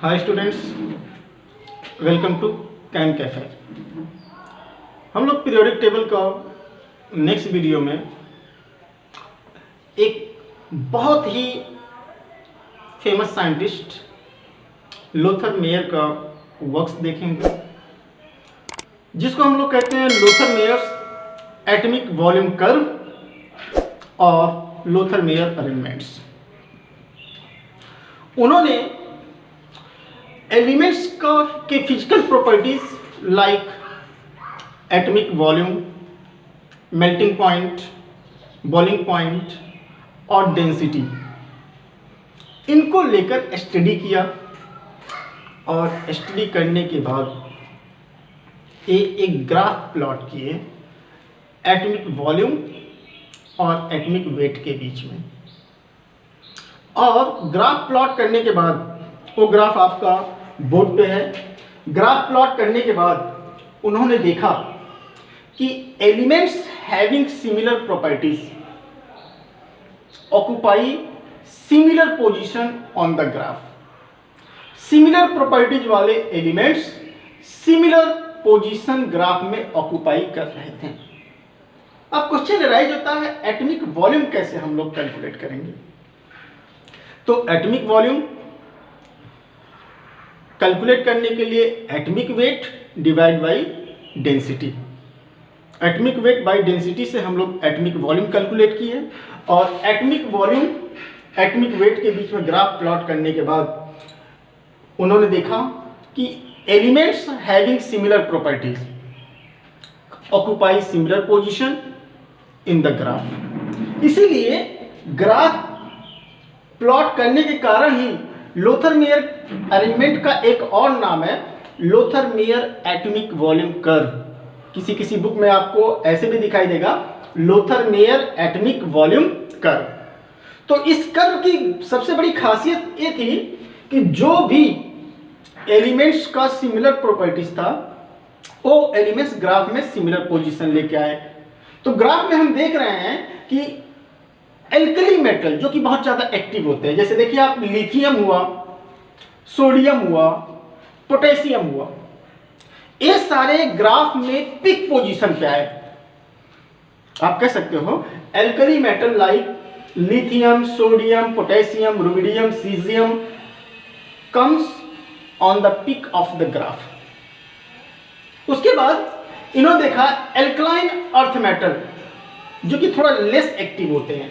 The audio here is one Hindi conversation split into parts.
Hi students, welcome to Cam Cafe. हम लोग पीरियोडिक टेबल का नेक्स्ट वीडियो में एक बहुत ही फेमस साइंटिस्ट लोथर मेयर का वर्क्स देखेंगे, जिसको हम लोग कहते हैं Lothar Meyer's atomic volume curve और लोथर मेयर अरेंजमेंट्स। उन्होंने एलिमेंट्स के physical properties like atomic volume, melting point, boiling point और डेंसिटी, इनको लेकर स्टडी किया और स्टडी करने के बाद एक ग्राफ प्लॉट किए एटॉमिक वॉल्यूम और एटॉमिक वेट के बीच में। और ग्राफ प्लॉट करने के बाद, वो ग्राफ आपका बोर्ड पे है, ग्राफ प्लॉट करने के बाद उन्होंने देखा कि elements having similar properties occupy similar position on the graph. Similar properties वाले एलिमेंट्स सिमिलर पोजीशन ग्राफ में ऑक्यूपाई कर रहे थे। अब क्वेश्चन राइज होता है, एटॉमिक वॉल्यूम कैसे हम लोग कैलकुलेट करेंगे? तो एटॉमिक वॉल्यूम कैलकुलेट करने के लिए atomic weight divide by density, atomic weight by density से हम लोग एटॉमिक वॉल्यूम कैलकुलेट किए। और एटॉमिक वॉल्यूम एटॉमिक वेट के बीच में ग्राफ प्लॉट करने के बाद उन्होंने देखा कि elements having similar properties occupy similar position in the graph. इसीलिए ग्राफ प्लॉट करने के कारण ही लोथर मेयर अरेंजमेंट का एक और नाम है Lothar Meyer atomic volume curve. किसी बुक में आपको ऐसे भी दिखाई देगा, Lothar Meyer atomic volume curve. तो इस कर्व की सबसे बड़ी खासियत ये थी कि जो भी एलिमेंट्स का सिमिलर प्रॉपर्टीज था वो एलिमेंट्स ग्राफ में सिमिलर पोजीशन लेके आए। तो ग्राफ में हम देख रहे हैं कि एल्कली मेटल जो कि बहुत ज्यादा एक्टिव होते हैं, जैसे देखिए आप लिथियम हुआ, सोडियम हुआ, पोटेशियम हुआ, ये सारे ग्राफ में पिक पोजीशन पे आए। आप कह सकते हो alkali metal like lithium, sodium, potassium, rubidium, caesium comes on the peak of the graph. उसके बाद इन्होंने देखा एल्कलाइन अर्थ मेटल जो कि थोड़ा लेस एक्टिव होते हैं,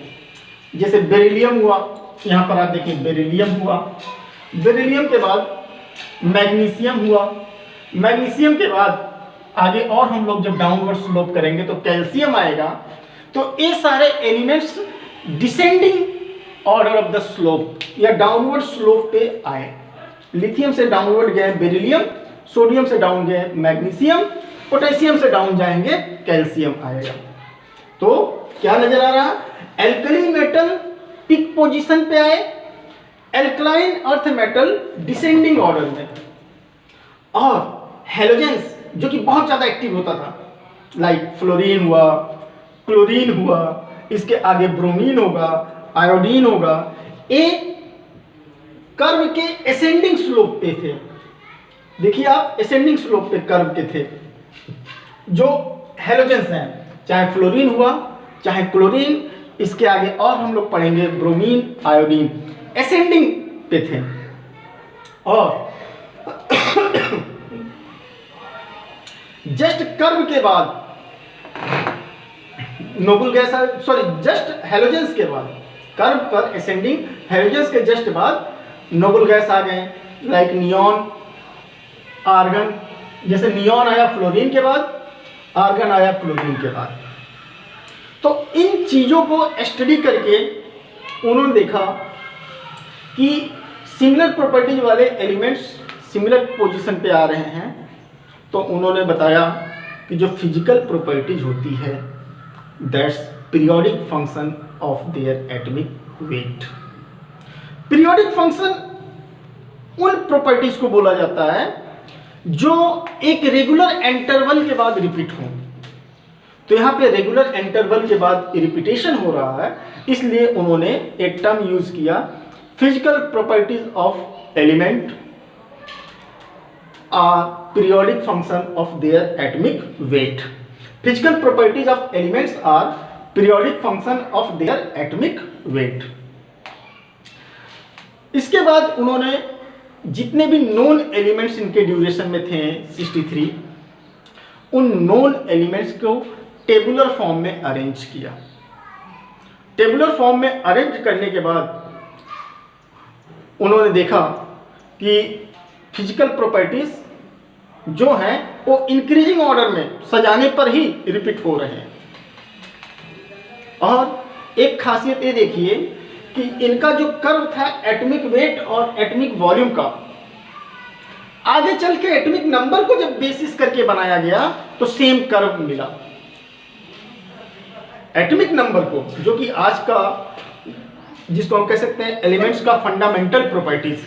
जैसे बेरिलियम हुआ, यहाँ पर आप देखिए बेरिलियम हुआ, बेरिलियम के बाद मैग्नीशियम हुआ, मैग्नीशियम के बाद आगे और हम लोग जब डाउनवर्ड स्लोप करेंगे तो कैल्शियम आएगा। तो ये सारे elements descending order of the slope या डाउनवर्ड स्लोप पे आए। लिथियम से डाउनवर्ड गए बेरिलियम, सोडियम से डाउन गए मैग्नीशियम, पोटेशियम से डाउन जाएंगे कैल्शियम आएगा। तो क्या नजर आ रहा? एल्कली मेटल पिक पोजीशन पे आए, alkaline earth metal descending order में, और हेलोजेंस जो कि बहुत ज्यादा एक्टिव होता था लाइक फ्लोरीन हुआ, क्लोरीन हुआ, इसके आगे ब्रोमीन होगा, आयोडीन होगा, ये कर्व के एसेंडिंग स्लोप पे थे। देखिए आप एसेंडिंग स्लोप पे कर्व के थे जो हेलोजेंस हैं, चाहे फ्लोरीन हुआ चाहे क्लोरीन, इसके आगे और हम लोग पढ़ेंगे ब्रोमीन, आयोडीन, एसेंडिंग पे थे। और जस्ट कर्व के बाद नोबल गैस, जस्ट हेलोजेंस के बाद, कर्व पर एसेंडिंग हेलोजेंस के जस्ट बाद नोबल गैस आ गए लाइक नियॉन, आर्गन। जैसे नियॉन आया फ्लोरीन के बाद, आर्गन आया क्लोरीन के बाद। तो इन चीजों को स्टडी करके उन्होंने देखा कि सिमिलर प्रॉपर्टीज वाले एलिमेंट्स सिमिलर पोजीशन पे आ रहे हैं। तो उन्होंने बताया कि जो फिजिकल प्रॉपर्टीज होती है that's periodic function of their atomic weight. Periodic function उन प्रॉपर्टीज को बोला जाता है जो एक रेगुलर इंटरवल के बाद रिपीट हो। तो यहाँ पे रेगुलर इंटरवल के बाद रिपीटेशन हो रहा है, इसलिए उन्होंने एक टर्म यूज किया physical properties of element are periodic function of their atomic weight. Physical properties of elements are periodic function of their atomic weight. इसके बाद उन्होंने जितने भी नोन एलिमेंट्स इनके ड्यूरेशन में थे 63, उन नोन एलिमेंट्स को टेबुलर फॉर्म में अरेंज किया। टेबुलर फॉर्म में अरेंज करने के बाद उन्होंने देखा कि फिजिकल प्रॉपर्टीज जो हैं वो इंक्रीजिंग ऑर्डर में सजाने पर ही रिपीट हो रहे हैं। और एक खासियत ये देखिए कि इनका जो कर्व था एटॉमिक वेट और एटॉमिक वॉल्यूम का, आगे चल के एटॉमिक नंबर को जब बेसिस करके बनाया गया तो सेम कर्व मिला। एटॉमिक नंबर को, जो कि आज का जिसको हम कह सकते हैं एलिमेंट्स का फंडामेंटल प्रॉपर्टीज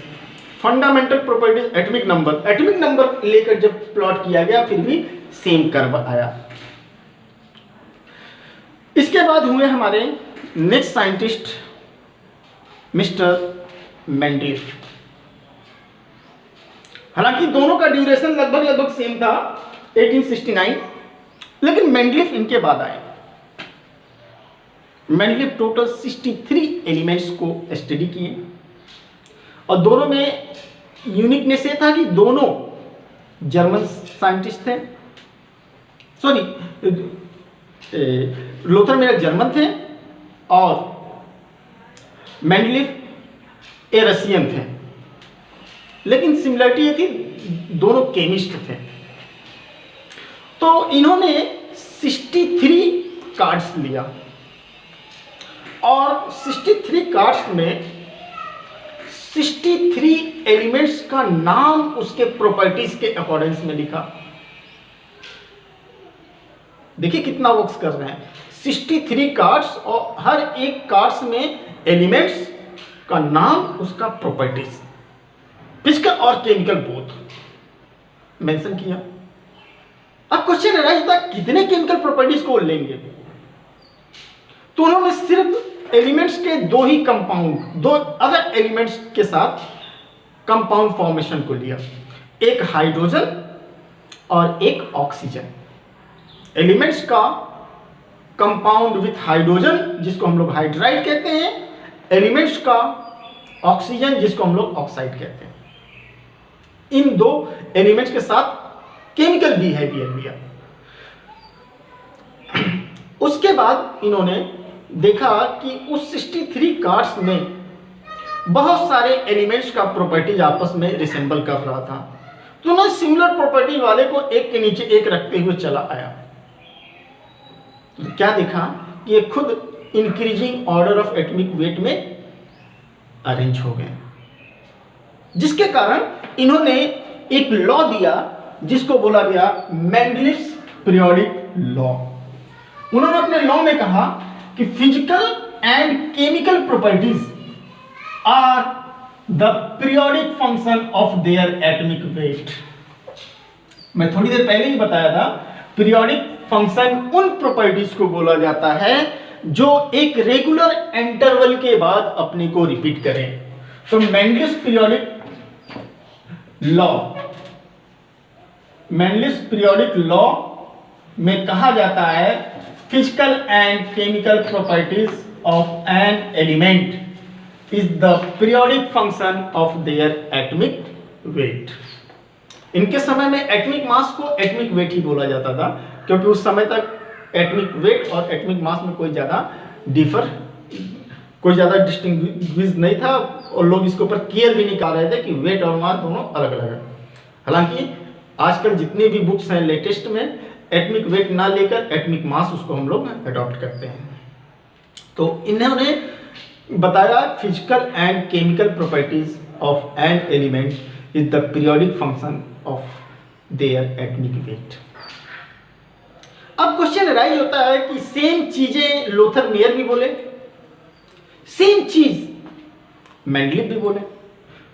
एटॉमिक नंबर लेकर जब प्लॉट किया गया फिर भी सेम कर्व आया। इसके बाद हुए हमारे नेक्स्ट साइंटिस्ट मिस्टर मेंडलीफ। हालांकि दोनों का ड्यूरेशन लगभग सेम था 1869, लेकिन मेंडलीफ इनके बाद आए। मेंडलीफ टोटल 63 एलिमेंट्स को स्टडी किए और दोनों में यूनिकनेस ये था कि दोनों जर्मन साइंटिस्ट थे। सॉरी, लोथर मेयर जर्मन थे और मेंडलीफ ए रशियन थे, लेकिन सिमिलरिटी ये थी दोनों केमिस्ट थे। तो इन्होंने 63 कार्ड्स लिया और 63 कार्ड्स में 63 एलिमेंट्स का नाम उसके प्रॉपर्टीज के अकॉर्डिंग्स में लिखा। देखिए कितना वर्क्स कर रहे हैं। 63 कार्ड्स और हर एक कार्ड्स में एलिमेंट्स का नाम, उसका प्रॉपर्टीज, फिजिकल और केमिकल बोथ मेंशन किया। अब क्वेश्चन अराइज था कितने केमिकल प्रॉपर्टीज को लेंगे, तो उन्होंने सिर्फ एलिमेंट्स के दो ही कंपाउंड, दो अदर एलिमेंट्स के साथ कंपाउंड फॉर्मेशन को लिया, एक हाइड्रोजन और एक ऑक्सीजन। एलिमेंट्स का कंपाउंड विथ हाइड्रोजन जिसको हम लोग हाइड्राइड कहते हैं, एलिमेंट्स का ऑक्सीजन जिसको हम लोग ऑक्साइड कहते हैं। इन दो एलिमेंट्स के साथ केमिकल बिहेवियर लिया। उसके बाद इन्होंने देखा कि उस 63 कार्ड्स में बहुत सारे एलिमेंट्स का प्रॉपर्टीज आपस में रिसेंबल कर रहा था, तो उन्होंने सिमिलर प्रॉपर्टी वाले को एक के नीचे एक रखते हुए चला आया। तो क्या देखा कि ये खुद increasing order of atomic wait में अरेंज हो गए, जिसके कारण इन्होंने एक लॉ दिया जिसको बोला गया मेंडलीफ्स पीरियोडिक लॉ। उन्होंने अपने लॉ में कहा कि physical and chemical properties are the periodic function of their atomic weight. मैं थोड़ी देर पहले ही बताया था, पीरियोडिक फंक्शन उन प्रॉपर्टीज को बोला जाता है जो एक रेगुलर इंटरवल के बाद अपने को रिपीट करें। तो मेंडलीफ्स पीरियोडिक लॉ में कहा जाता है physical and chemical properties of an element is the periodic function of their atomic wait. इनके समय में एटॉमिक मास को एटॉमिक वेट ही बोला जाता था, क्योंकि उस समय तक एटॉमिक वेट और एटॉमिक मास में कोई ज़्यादा डिस्टिंग्विश नहीं था और लोग इसके ऊपर केयर भी नहीं कर रहे थे कि वेट और मास दोनों अलग अलग है। हालांकि आजकल जितनी भी बुक्स हैं लेटेस्ट में एटॉमिक वेट ना लेकर एटॉमिक मास उसको हम लोग अडॉप्ट करते हैं। तो इन्होंने बताया physical and chemical properties of an element is the periodic function of their atomic wait. अब क्वेश्चन राइज होता है कि सेम चीजें लोथर मेयर भी बोले, सेम चीज मेंडलीफ भी बोले,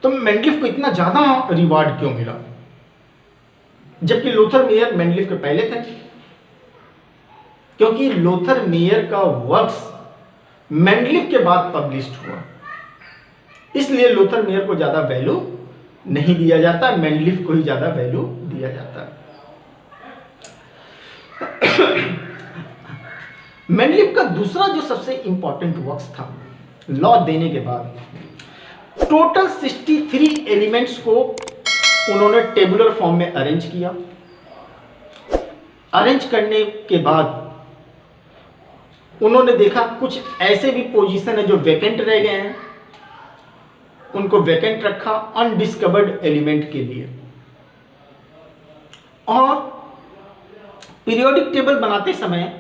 तो मेंडलीफ को इतना ज्यादा रिवार्ड क्यों मिला, जबकि लोथर मेयर मेंडलीफ के पहले थे? क्योंकि लोथर मेयर का वर्क्स मेंडलीफ के बाद पब्लिश्ड हुआ, इसलिए लोथर मेयर को ज्यादा वैल्यू नहीं दिया जाता, मेंडलीफ को ही ज़्यादा वैल्यू दिया जाता है। मेंडलीफ का दूसरा जो सबसे इंपॉर्टेंट वर्क था, लॉ देने के बाद टोटल 63 एलिमेंट्स को उन्होंने टेबुलर फॉर्म में अरेंज किया। अरेंज करने के बाद उन्होंने देखा कुछ ऐसे भी पोजीशन है जो वैकेंट रह गए हैं, उनको वैकेंट रखा अनडिस्कवर्ड एलिमेंट के लिए। और पीरियोडिक टेबल बनाते समय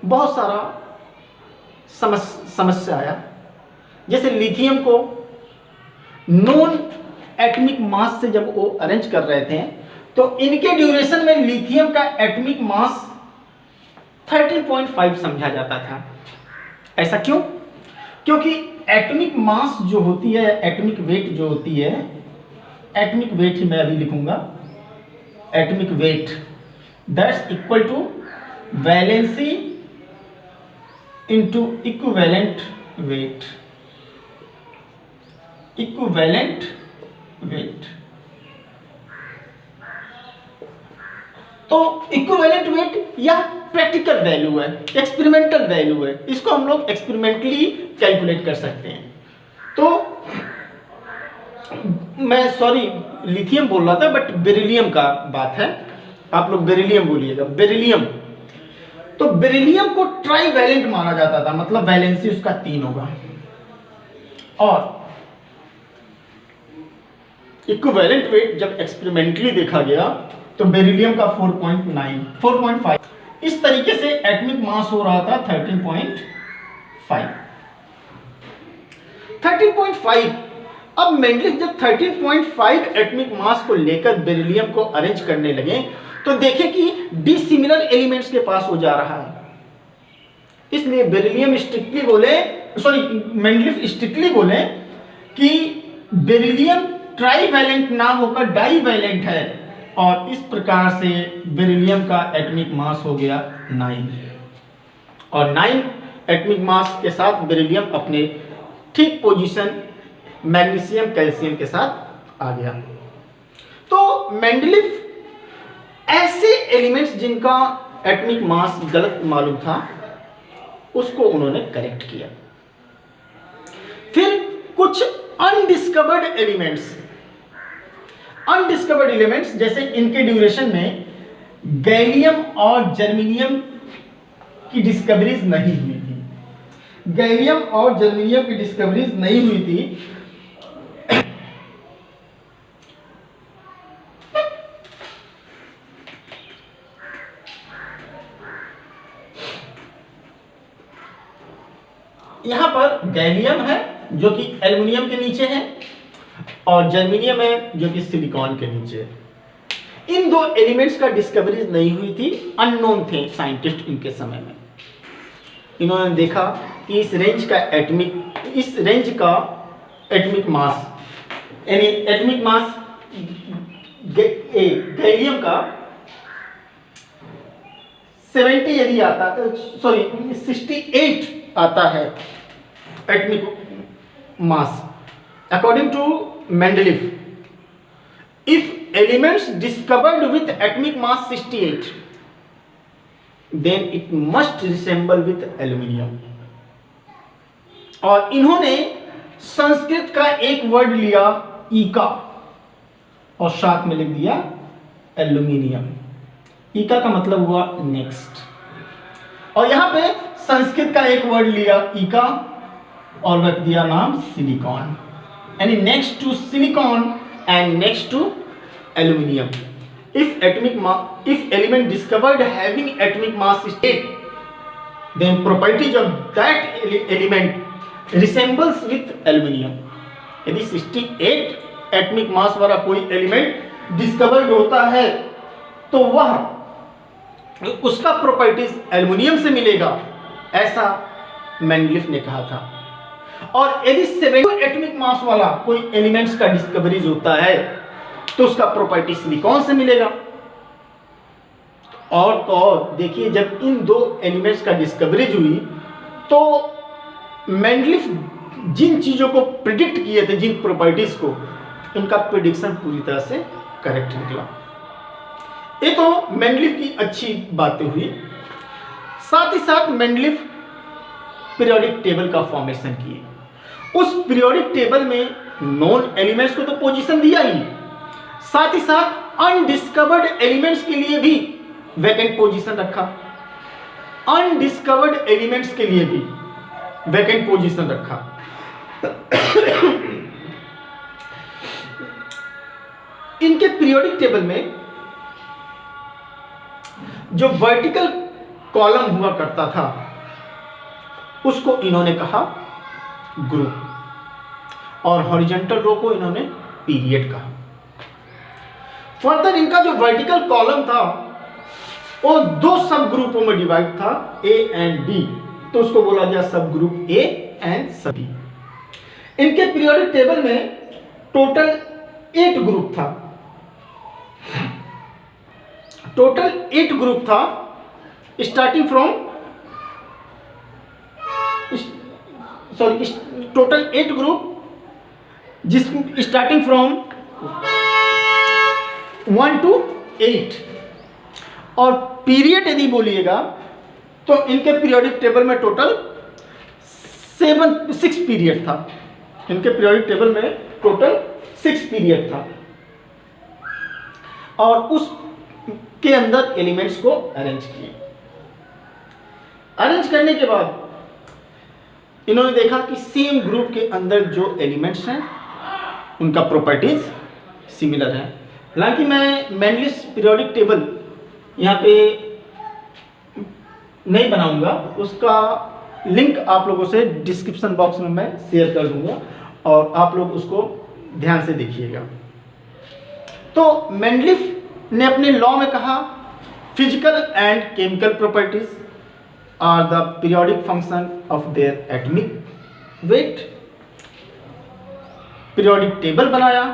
बहुत सारा समस्या आया। जैसे लिथियम को नॉन एटॉमिक मास से जब वो अरेंज कर रहे थे तो इनके ड्यूरेशन में लिथियम का एटॉमिक मास 13.5 समझा जाता था। ऐसा क्यों? क्योंकि एटॉमिक मास जो होती है, एटॉमिक वेट जो होती है, एटॉमिक वेट ही मैं अभी लिखूंगा, atomic weight that's equal to valency into equivalent weight, equivalent weight. तो इक्विवेलेंट वेट या प्रैक्टिकल वैल्यू है, एक्सपेरिमेंटल वैल्यू है, इसको हम लोग एक्सपेरिमेंटली कैलकुलेट कर सकते हैं। तो मैं सॉरी लिथियम बोल रहा था, बट बेरिलियम का बात है, आप लोग बेरिलियम बोलिएगा, बेरिलियम। तो बेरिलियम को ट्राईवैलेंट माना जाता था, मतलब वैलेंसी उसका 3 होगा। और इक्विवेलेंट वेट जब एक्सपेरिमेंटली देखा गया तो बेरिलियम का 4.9, 4.5, इस तरीके से एटॉमिक मास हो रहा था 13.5। 13.5। अब मेंडलीफ जब 13.5 एटॉमिक मास को लेकर बेरिलियम को अरेंज करने लगे तो देखे कि डिसिमिलर एलिमेंट्स के पास हो जा रहा है। इसलिए बेरिलियम स्ट्रिक्टली बोले, सॉरी मेंडलीफ स्ट्रिक्टली बोले कि बेरिलियम ट्राईवैलेंट ना होकर डाईवैलेंट है, और इस प्रकार से बेरिलियम का एटॉमिक मास हो गया 9, और 9 एटॉमिक मास के साथ बेरिलियम अपने ठीक पोजीशन मैग्नीशियम कैल्शियम के साथ आ गया। तो मेंडलीफ ऐसे एलिमेंट्स जिनका एटॉमिक मास गलत मालूम था उसको उन्होंने करेक्ट किया। फिर कुछ अनडिस्कवर्ड एलिमेंट्स, अनडिस्कवर्ड एलिमेंट्स जैसे इनके ड्यूरेशन में गैलियम और जर्मेनियम की डिस्कवरीज नहीं हुई थी, गैलियम और जर्मेनियम की डिस्कवरीज नहीं हुई थी। यहां पर गैलियम है जो कि एल्युमिनियम के नीचे है, और जर्मेनियम है जो कि सिलिकॉन के नीचे है। इन दो एलिमेंट्स का डिस्कवरीज नहीं हुई थी, अननोन थे साइंटिस्ट इनके समय में। इन्होंने देखा कि इस रेंज का एटॉमिक मास, यानी एटॉमिक मास गैलियम का 70 यदि आता, सॉरी 68 आता है atomic mass according to Mendeleev, if elements discovered with atomic mass 68 then it must resemble with aluminium। और इन्होंने संस्कृत का एक वर्ड लिया ईका और साथ में लिख दिया एल्यूमिनियम। ईका का मतलब हुआ नेक्स्ट, और यहां पे संस्कृत का एक वर्ड लिया ईका और रख दिया नाम सिलिकॉन, यानी next to silicon and next to aluminium. If element discovered having atomic mass 8, then properties of that element resembles with aluminium। यदि 68 एटॉमिक मास वाला कोई एलिमेंट डिस्कवर्ड होता है तो वह उसका प्रॉपर्टीज एल्युमिनियम से मिलेगा, ऐसा मेंडलीफ ने कहा था। और यदि 70 एटॉमिक मास वाला कोई एलिमेंट्स का डिस्कवरीज होता है तो उसका प्रॉपर्टी सिलिकॉन से मिलेगा। और तो और देखिए, जब इन दो एलिमेंट्स का डिस्कवरीज हुई तो मेंडलीफ जिन चीजों को प्रिडिक्ट किए थे, जिन प्रॉपर्टीज को, इनका प्रेडिक्शन पूरी तरह से करेक्ट निकला। ये तो मेंडलीफ की अच्छी बातें हुई। साथ ही साथ मेंडलीफ पीरियोडिक टेबल का फॉर्मेशन किए। उस पीरियोडिक टेबल में नॉन एलिमेंट्स को तो पोजीशन दिया ही, साथ ही साथ अनडिस्कवर्ड एलिमेंट्स के लिए भी वैकेंट पोजीशन रखा। अनडिस्कवर्ड एलिमेंट्स के लिए भी वैकेंट पोजीशन रखा। इनके पीरियोडिक टेबल में जो वर्टिकल कॉलम हुआ करता था उसको इन्होंने कहा ग्रुप और हॉरिजॉन्टल रो को इन्होंने पीरियड कहा। फर्दर इनका जो वर्टिकल कॉलम था वो दो सब ग्रुपों में डिवाइड था, ए एंड बी, तो उसको बोला गया सब ग्रुप ए एंड सब बी। इनके पीरियोडिक टेबल में टोटल 8 ग्रुप था। टोटल 8 ग्रुप था, स्टार्टिंग फ्रॉम टोटल 8 ग्रुप जिस स्टार्टिंग फ्रॉम 1 to 8। और पीरियड यदि बोलिएगा तो इनके पीरियोडिक टेबल में टोटल 6 पीरियड था। इनके पीरियोडिक टेबल में टोटल 6 पीरियड था और उस के अंदर एलिमेंट्स को अरेंज किए। अरेंज करने के बाद इन्होंने देखा कि सेम ग्रुप के अंदर जो एलिमेंट्स हैं उनका प्रॉपर्टीज सिमिलर है। हालांकि मैं मेंडलीफ पीरियोडिक टेबल यहाँ पे नहीं बनाऊंगा, उसका लिंक आप लोगों से डिस्क्रिप्शन बॉक्स में मैं शेयर कर दूंगा और आप लोग उसको ध्यान से देखिएगा। तो मेंडलीफ ने अपने लॉ में कहा physical and chemical properties are the periodic function of their atomic weight. Periodic table बनाया।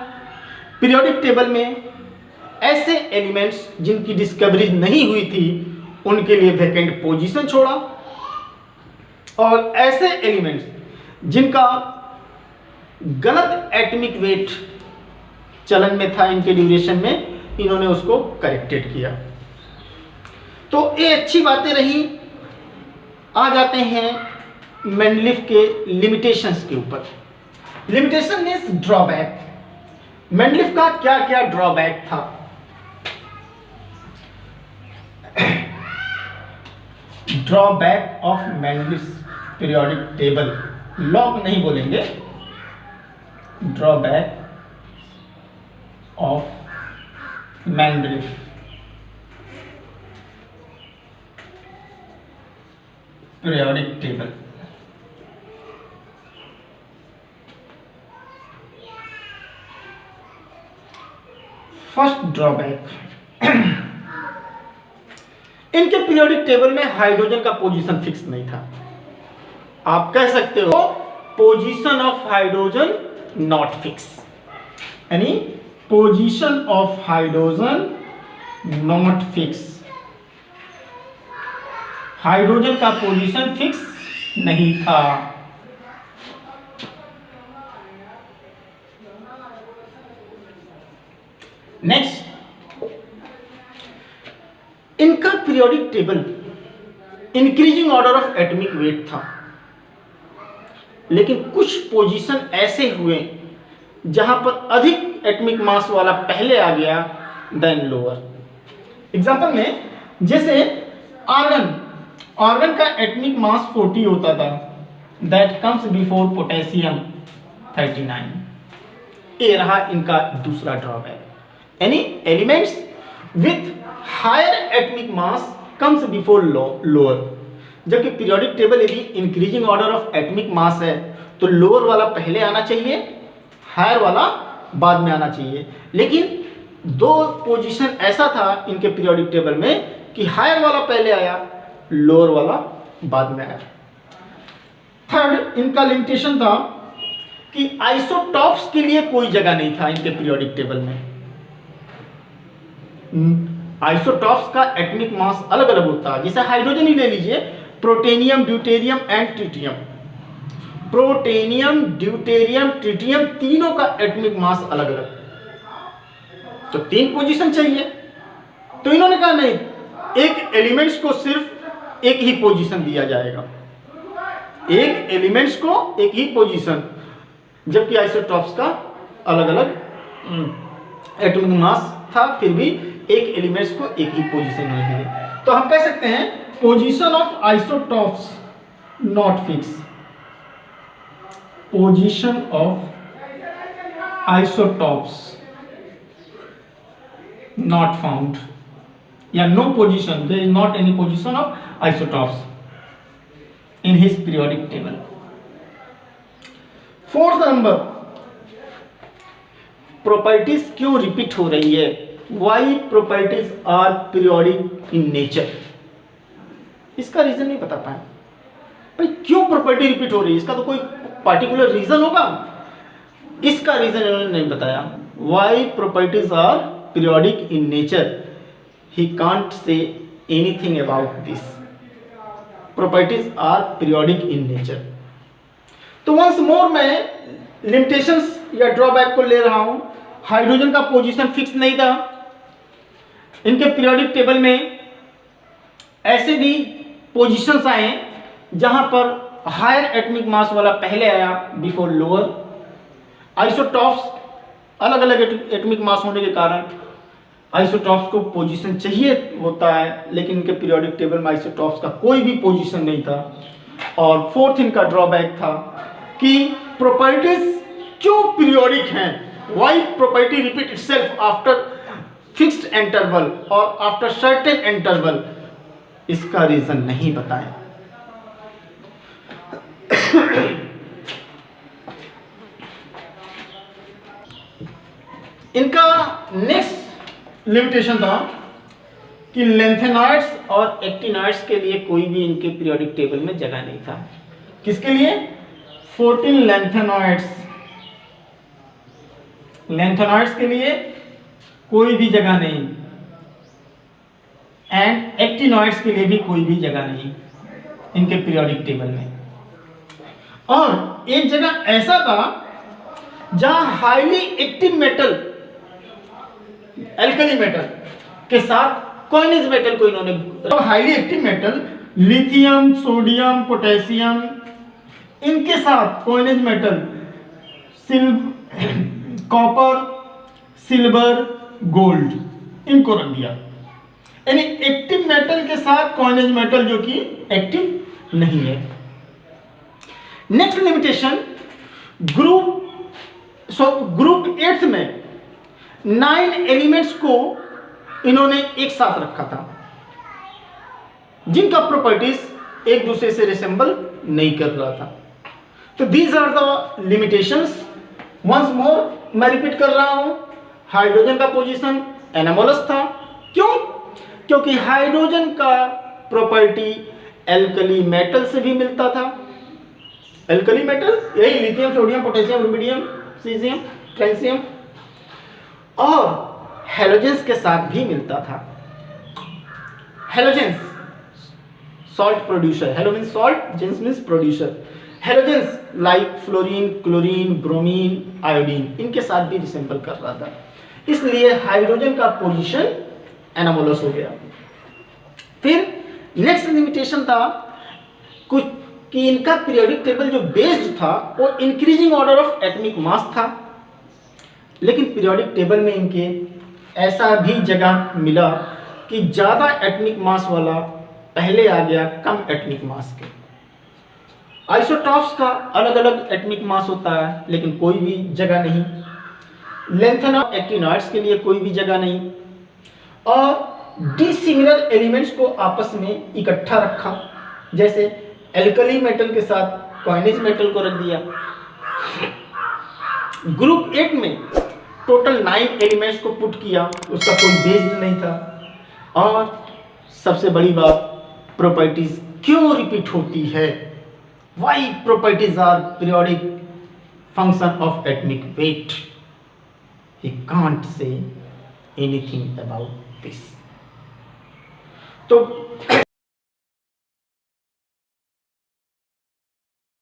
पीरियोडिक टेबल में ऐसे एलिमेंट्स जिनकी डिस्कवरी नहीं हुई थी उनके लिए वैकेंट पोजीशन छोड़ा और ऐसे एलिमेंट्स जिनका गलत एटॉमिक वेट चलन में था इनके ड्यूरेशन में, इन्होंने उसको करेक्टेड किया। तो ये अच्छी बातें रही। आ जाते हैं मेंडलीफ के लिमिटेशंस के ऊपर। Limitation means drawback. मेंडलीफ का क्या क्या ड्रॉबैक था? Drawback of Mendeleev periodic table, लॉग नहीं बोलेंगे, drawback of Mendeleev periodic table. First drawback, इनके पीरियोडिक टेबल में हाइड्रोजन का पोजीशन फिक्स नहीं था। आप कह सकते हो position of hydrogen not fix, यानी position of hydrogen not fix. Hydrogen का पोजीशन फिक्स नहीं था। नेक्स्ट, इनका periodic table increasing order of atomic weight था, लेकिन कुछ पोजीशन ऐसे हुए जहां पर अधिक एटॉमिक मास वाला पहले आ गया देन लोअर। एग्जांपल में जैसे आर्गन का एटॉमिक मास 40 होता था, दैट कम्स बिफोर पोटेशियम 39। ये रहा इनका दूसरा ड्रॉबैक, यानी elements with higher atomic mass comes before lower. जबकि पीरियोडिक टेबल यदि increasing order of atomic mass है तो लोअर वाला पहले आना चाहिए, हायर वाला बाद में आना चाहिए। लेकिन दो पोजीशन ऐसा था इनके पीरियोडिक टेबल में कि हायर वाला पहले आया, लोअर वाला बाद में आया। थर्ड, इनका लिमिटेशन था कि आइसोटॉप्स के लिए कोई जगह नहीं था इनके पीरियोडिक टेबल में। आइसोटॉप्स का एटॉमिक मास अलग अलग होता है, जैसे हाइड्रोजन ही ले लीजिए, protium, deuterium and tritium. Protium, deuterium, tritium तीनों का एटॉमिक मास अलग अलग था। तो 3 पोजीशन चाहिए। तो इन्होंने कहा नहीं, एक एलिमेंट्स को सिर्फ एक ही पोजीशन दिया जाएगा, एक एलिमेंट्स को एक ही पोजीशन, जबकि आइसोटॉप्स का अलग अलग एटॉमिक मास था, फिर भी एक एलिमेंट्स को एक ही पोजीशन नहीं मिले। तो हम कह सकते हैं position of isotopes not fix, position of isotopes not found, या no position, there is not any position of isotopes in his periodic table. Fourth number, properties क्यों रिपीट हो रही है? Why properties are periodic in nature? इसका रीजन नहीं बता पाए भाई, क्यों प्रॉपर्टी रिपीट हो रही है, इसका तो कोई पार्टिकुलर रीजन होगा, इसका रीजन इन्होंने नहीं बताया। Why properties are periodic in nature, he can't say anything about this. Properties are periodic in nature. तो वंस मोर मैं लिमिटेशंस या ड्रॉबैक को ले रहा हूं। हाइड्रोजन का पोजीशन फिक्स नहीं था, इनके पीरियोडिक टेबल में ऐसे भी पोजीशंस आए जहां पर हायर एटॉमिक मास वाला पहले आया बिफोर लोअर। आइसोटॉप्स अलग अलग एटॉमिक मास होने के कारण आइसोटॉप्स को पोजीशन चाहिए होता है, लेकिन इनके पीरियोडिक टेबल में आइसोटॉप्स का कोई भी पोजीशन नहीं था। और फोर्थ इनका ड्रॉबैक था कि प्रॉपर्टीज क्यों पीरियोडिक हैं, why property repeat itself after fixed interval और आफ्टर सर्टेन इंटरवल, इसका रीजन नहीं बताएं। इनका नेक्स्ट लिमिटेशन था कि लेंथेनॉइड्स और एक्टिनॉइड्स के लिए कोई भी इनके पीरियोडिक टेबल में जगह नहीं था। किसके लिए? 14 लेंथेनॉइड्स के लिए कोई भी जगह नहीं, एंड एक्टिनॉइड्स के लिए भी कोई भी जगह नहीं इनके पीरियोडिक टेबल में। और एक जगह ऐसा था जहां highly active metal, alkali metal के साथ कॉइनेज मेटल को इन्होंने, तो highly active metal lithium, sodium, potassium, इनके साथ coinage metal copper, silver, gold, इनको रख दिया। यानी एक्टिव मेटल के साथ कॉइनेज मेटल जो कि एक्टिव नहीं है। नेक्स्ट लिमिटेशन, ग्रुप 8 में 9 एलिमेंट्स को इन्होंने एक साथ रखा था जिनका प्रॉपर्टीज एक दूसरे से रिसेंबल नहीं कर रहा था। तो these are the limitations. Once more मैं रिपीट कर रहा हूं, हाइड्रोजन का पोजीशन एनामोलस था। क्यों? क्योंकि हाइड्रोजन का प्रॉपर्टी एल्कली मेटल से भी मिलता था। एल्कली मेटल यही lithium, sodium, potassium, rubidium, caesium, francium, और हेलोजेंस के साथ भी मिलता था। Halogens salt producer, halo means salt, gens means producer. Halogens like fluorine, chlorine, bromine, iodine, इनके साथ भी रिसेंबल कर रहा था। इसलिए हाइड्रोजन का पोजीशन एनामोलस हो गया। फिर नेक्स्ट लिमिटेशन था कुछ कि इनका पीरियोडिक टेबल जो बेस्ड था वो इंक्रीजिंग ऑर्डर ऑफ एटॉमिक मास था, लेकिन पीरियोडिक टेबल में इनके ऐसा भी जगह मिला कि ज़्यादा एटॉमिक मास वाला पहले आ गया कम एटॉमिक मास के। आइसोटॉप्स का अलग अलग एटॉमिक मास होता है, लेकिन कोई भी जगह नहीं। लेंथेनॉइड, एक्टिनॉइड्स के लिए कोई भी जगह नहीं। और डिसिमिलर एलिमेंट्स को आपस में इकट्ठा रखा, जैसे एल्कली मेटल के साथ कॉइनेज मेटल को रख दिया। ग्रुप 8 में टोटल 9 एलिमेंट्स को पुट किया, उसका कोई बेस्ड नहीं था। और सबसे बड़ी बात, प्रॉपर्टीज क्यों रिपीट होती है? Why properties are periodic function of atomic weight? He can't say anything about this. तो